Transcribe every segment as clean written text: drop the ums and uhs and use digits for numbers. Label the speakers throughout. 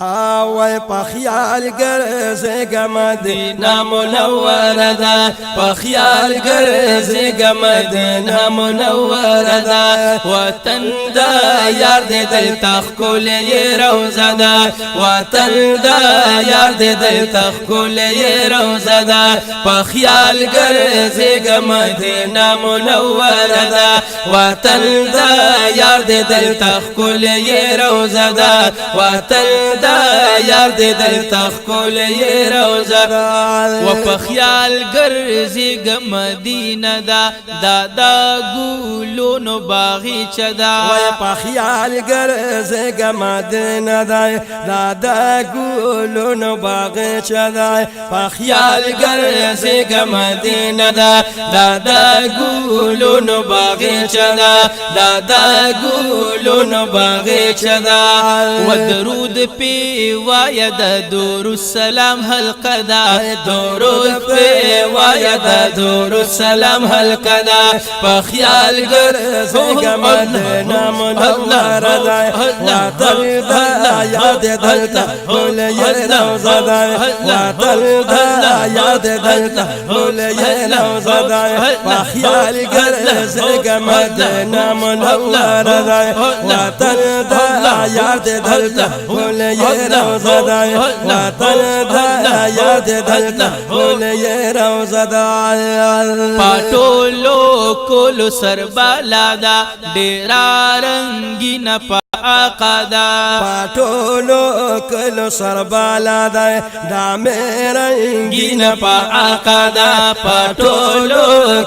Speaker 1: آوائے پخیال گرزگا مدینہ منور دا پخیال گرزگا مدینہ منور دا وطن دا یار دے دل تخکول یہ روزہ دا وطن دا یار دے دل تخکول یہ روزہ دا پخیال گرزگا مدینہ منور دا وطن دا یار دے دل تخکول یہ روزہ دا وطن دا یار دے دل تخکول یہ روزہ و پا خیال گرزی گا مدینہ دا دادا گولون باغی چدا و پا خیال گرزی گا مدینہ دا دادا گولون باغی چدا پا خیال گرزی گا مدینہ دا دادا گولون باغی چدا دادا گولون باغی چدا و درود پی واید دور السلام حلقہ دا درود پہ واید دور السلام حلقہ دا پخیال گرزگا مدینہ منور دا وطن دا یاد دلتا بھول یہ روزہ دا وطن دا یاد دلتا بھول یہ روزہ دا پخیال گرزگا مدینہ منور دا وطن دا یاد دلتا بھول یہ روزہ دا وطن دا یاد دلتا بھول یہ روزہ دا پاٹولو کولو سربالا دا ڈیرا رنگین آقا دا پاٹولو کلو سربالا دا دامے رنگین پا آقا دا پاٹولو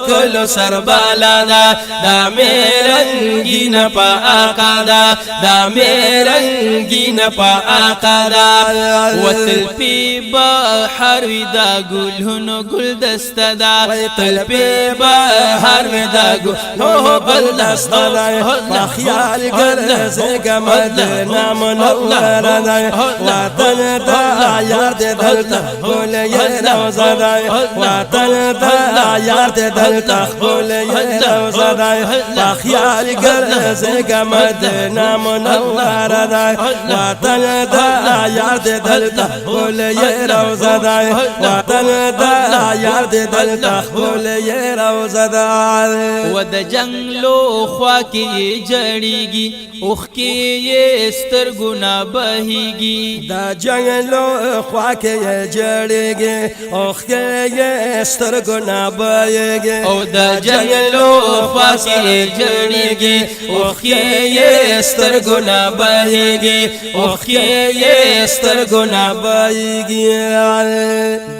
Speaker 1: کلو سربالا دا دامے رنگین پا آقا دا دامے رنگین پا آقا دا وطل پی بحر ودا گلہنو گل دست دا وطل پی بحر ودا گلہنو گل دست دا بخیال گرزگا مدینہ منور دا وطن دا یاد دلتا بھول یہ روزہ دا وطن دا یاد دلتا بھول یہ روزہ دا بخیال گرزگا مدینہ منور دا وطن دا یاد دلتا بھول یہ روزہ دا وطن دا یاد دلتا بھول یہ روزہ دا ود جنگلو خواکی جڑی گی اوخ کی یہ سترگنا بہی گی دا جنگلو خواکی جڑی گی اوخ کی یہ سترگنا بہی گی او دا جنگلو خواکی جڑی گی اوخ کی یہ سترگنا بہی گی اوخ کی یہ سترگنا بہی گی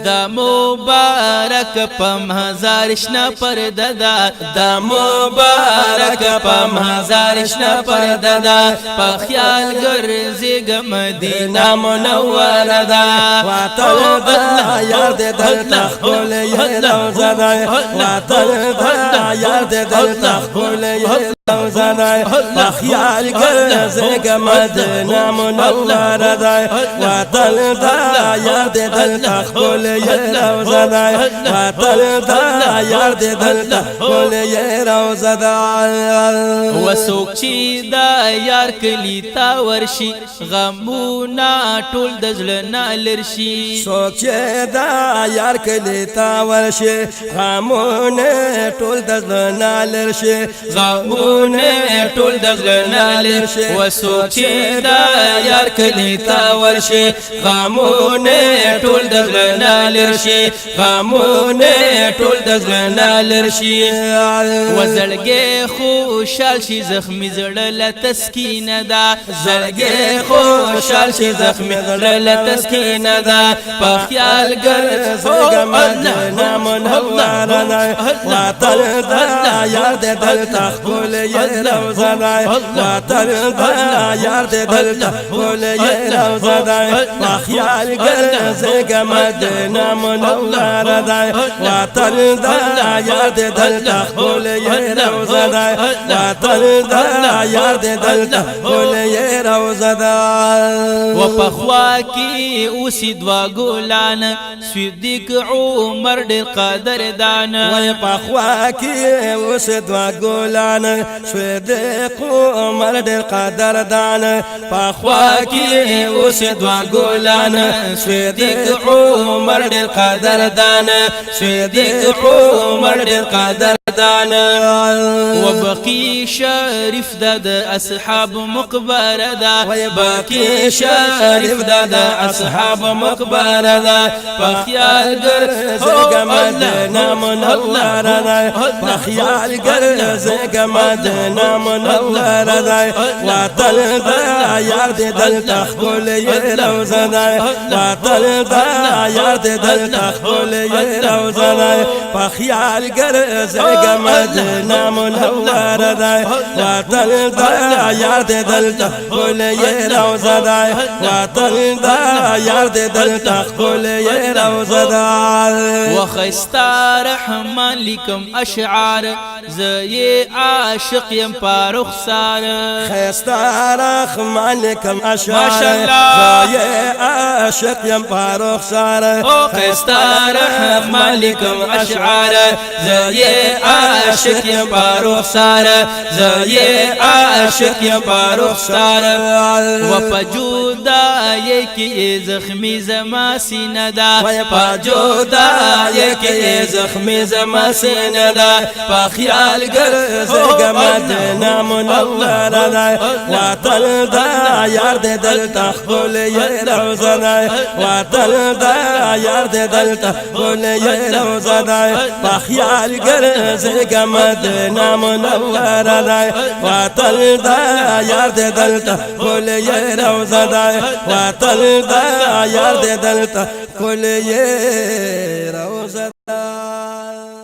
Speaker 1: دا مبارک پم ہزارشنا پر ددا دا مبارک پم ہزارشنا پر ددا پخیال گرزگا مدینہ منور دا وطن دا یاد دلتا بھول یہ روزہ دا وطن دا یاد دلتا بھول یہ روزہ دا پخیال گرزگا مدینہ منور دا وطن دا یاد دلتا بھول یہ روزہ دا وطن دا یاد دلتا بھول یہ روزہ دا وسوک چی دا یار کلی تا ورشی غمونا ټول دزلنا لرشی سوک چی دا یار کلی تا ورشی غمونا ټول دزلنا لرشی غمونا ټول دزلنا لرشی وسوک چی دا یار کلی تا ورشی غمونا ټول دزلنا لرشی غمونا ټول دزلنا لرشی وزړګي خوشال شي زخمی زړه تسکین دا زړګي خوشال شي زخمی زړه تسکین دا پخیال گرزگا مدینہ منور دا وطن دا یار دے دلتا بھول یہ روزہ دا وطن دا یار دے دلتا بھول یہ روزہ دا پخیال گرزگا مدینہ منور دا وطن دا یار دے دلتا بھول یہ روزہ دا وطن دا یار دے دلتا بھول یہ روزہ دا و پخوا کی اسی دوا گولان صدیق عمر ډېر قدر دان و پخوا کی اسی دوا گولان صدیق عمر ډېر قدردان پخوا کې اوس دوا ګلان صدیق عمر ډېر قدردان صدیق عمر ډېر قدردان وبقي شریف د اصحاب مقبره دا بقي شریف د اصحاب مقبره دا په خیال ګرځي مدینه منوره دا په خیال ګرځي مدینه منوره دا وطن دا یار دې دلته ښکلې روضه ده وطن دا یار دې دلته ښکلې روضه ده په خیال ګرځي مدینه منوره ده وطن دا یار دې دلته ښکلې روضه ده وطن دا یار دې دلته ښکلې روضه ده وخستا رحمان لیکم اشعار زي عاشق يم پاروخ سار خستا رحمان لیکم اشعار زي عاشق يم پاروخ سار خستا رحمان لیکم اشعار زي عاشق يم پاروخ سار زي عاشق يم پاروخ سار وپجودا یکی زخمی زما سینه دا پجودا یکی زخمی زما سینه دا په خیال ګرځي مدینه منوره ده وطن دا یار دې دلته ښکلې روضه ده وطن دا یار دې دلته ښکلې روضه ده په خیال ګرځي مدینه منوره ده وطن دا یار دې دلته ښکلې روضه ده وطن دا یار دې دلته ښکلې روضه ده